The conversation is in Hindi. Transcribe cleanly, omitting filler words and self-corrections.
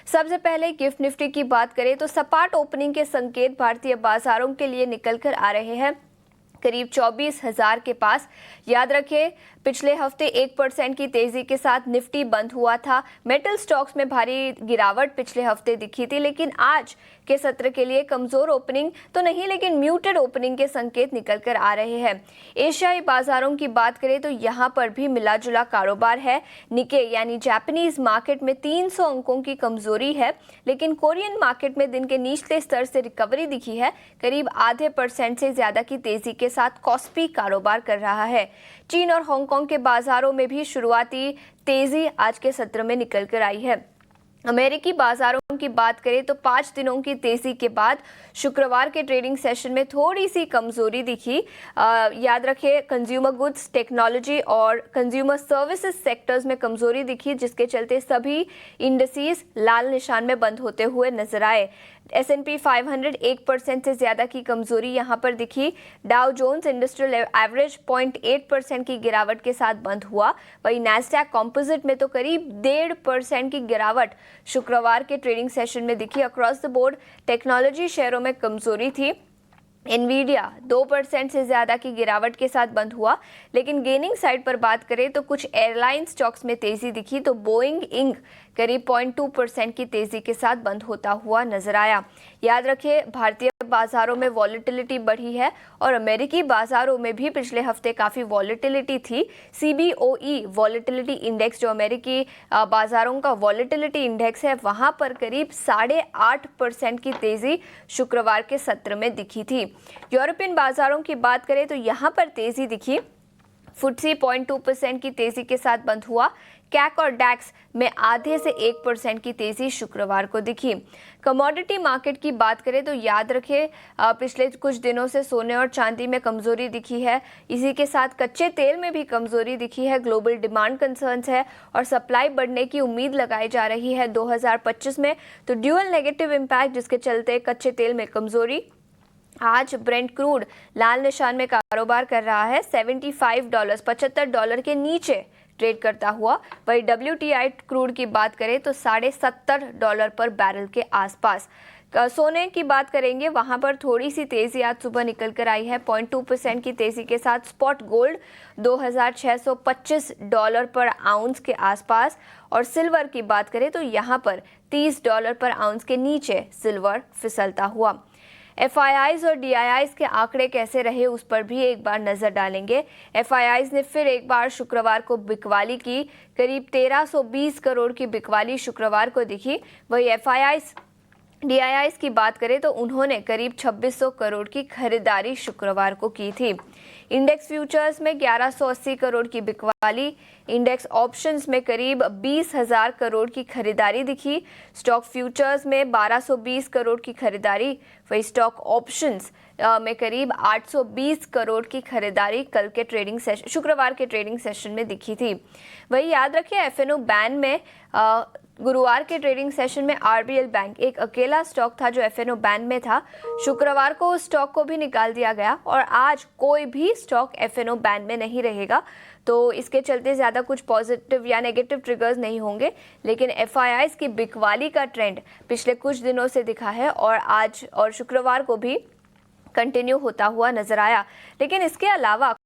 सबसे पहले गिफ्ट निफ्टी की बात करें तो सपाट ओपनिंग के संकेत भारतीय बाजारों के लिए निकल कर आ रहे हैं, करीब 24,000 के पास। याद रखें, पिछले हफ्ते 1% की तेजी के साथ निफ्टी बंद हुआ था। मेटल स्टॉक्स में भारी गिरावट पिछले हफ्ते दिखी थी, लेकिन आज के सत्र के लिए कमजोर ओपनिंग तो नहीं, लेकिन म्यूटेड ओपनिंग के संकेत निकल कर आ रहे हैं। एशियाई बाजारों की बात करें तो यहां पर भी मिला जुला कारोबार है। निके यानी जापानीज मार्केट में 300 अंकों की कमजोरी है, लेकिन कोरियन मार्केट में दिन के निचले स्तर से रिकवरी दिखी है। करीब आधे % से ज्यादा की तेजी के साथ कॉस्पी कारोबार कर रहा है। चीन और हांगकांग के बाजारों में भी शुरुआती तेजी आज के सत्र में निकल कर आई है। अमेरिकी बाजारों की बात करें तो 5 दिनों की तेजी के बाद शुक्रवार के ट्रेडिंग सेशन में थोड़ी सी कमजोरी दिखी। याद रखें, कंज्यूमर गुड्स, टेक्नोलॉजी और कंज्यूमर सर्विसेज सेक्टर्स में कमजोरी दिखी, जिसके चलते सभी इंडस्ट्रीज लाल निशान में बंद होते हुए नजर आए। S&P 500 1% से ज्यादा की कमजोरी यहां पर दिखी। डाउ जोन्स इंडस्ट्रियल एवरेज 0.8% की गिरावट के साथ बंद हुआ। वहीं नैस्डैक कंपोजिट में तो करीब 1.5% की गिरावट शुक्रवार के ट्रेडिंग सेशन में दिखी। अक्रॉस द बोर्ड टेक्नोलॉजी शेयरों में कमजोरी थी। एनवीडिया 2% से ज्यादा की गिरावट के साथ बंद हुआ, लेकिन गेनिंग साइड पर बात करें तो कुछ एयरलाइन स्टॉक्स में तेजी दिखी। तो बोइंग इंक करीब 0.2% की तेजी के साथ बंद होता हुआ नजर आया। याद रखें, भारतीय बाजारों में वॉलेटिलिटी बढ़ी है और अमेरिकी बाजारों में भी पिछले हफ्ते काफी वॉलेटिलिटी थी। CBOE वॉलेटिलिटी इंडेक्स, जो अमेरिकी बाजारों का वॉलेटिलिटी इंडेक्स है, वहां पर करीब 8.5% की तेजी शुक्रवार के सत्र में दिखी थी। यूरोपियन बाजारों की बात करें तो यहां पर तेजी दिखी। FTSE 0.2% की तेजी के साथ बंद हुआ। कैक और डैक्स में आधे से 1% की तेजी शुक्रवार को दिखी। कमोडिटी मार्केट की बात करें तो याद रखें, पिछले कुछ दिनों से सोने और चांदी में कमजोरी दिखी है। इसी के साथ कच्चे तेल में भी कमजोरी दिखी है। ग्लोबल डिमांड कंसर्न्स है और सप्लाई बढ़ने की उम्मीद लगाई जा रही है 2025 में। तो ड्यूअल नेगेटिव इम्पैक्ट, जिसके चलते कच्चे तेल में कमजोरी। आज ब्रेंट क्रूड लाल निशान में कारोबार कर रहा है, $75 के नीचे ट्रेड करता हुआ। वही WTI क्रूड की बात करें तो $70 पर बैरल के आसपास। सोने की बात करेंगे, वहां पर थोड़ी सी तेजी आज सुबह निकल कर आई है। 0.2% की तेजी के साथ स्पॉट गोल्ड $2,625 पर आउंस के आसपास। और सिल्वर की बात करें तो यहां पर $30 पर आउंस के नीचे सिल्वर फिसलता हुआ। FIIs और DIIs के आंकड़े कैसे रहे, उस पर भी एक बार नजर डालेंगे। FIIs ने फिर एक बार शुक्रवार को बिकवाली की। करीब 1320 करोड़ की बिकवाली शुक्रवार को दिखी। वही FIIs DIIs की बात करें तो उन्होंने करीब 2600 करोड़ की खरीदारी शुक्रवार को की थी। इंडेक्स फ्यूचर्स में 1180 करोड़ की बिकवाली। इंडेक्स ऑप्शंस में करीब 20,000 करोड़ की खरीदारी दिखी। स्टॉक फ्यूचर्स में 1220 करोड़ की खरीदारी। वही स्टॉक ऑप्शंस में करीब 820 करोड़ की खरीदारी कल के ट्रेडिंग सेशन, शुक्रवार के ट्रेडिंग सेशन में दिखी थी। वही याद रखिए, FNO बैन में गुरुवार के ट्रेडिंग सेशन में RBL बैंक एक अकेला स्टॉक था जो FNO बैन में था। शुक्रवार को उस स्टॉक को भी निकाल दिया गया और आज कोई भी स्टॉक FNO बैन में नहीं रहेगा। तो इसके चलते ज़्यादा कुछ पॉजिटिव या नेगेटिव ट्रिगर्स नहीं होंगे, लेकिन FIIs की बिकवाली का ट्रेंड पिछले कुछ दिनों से दिखा है और आज और शुक्रवार को भी कंटिन्यू होता हुआ नजर आया। लेकिन इसके अलावा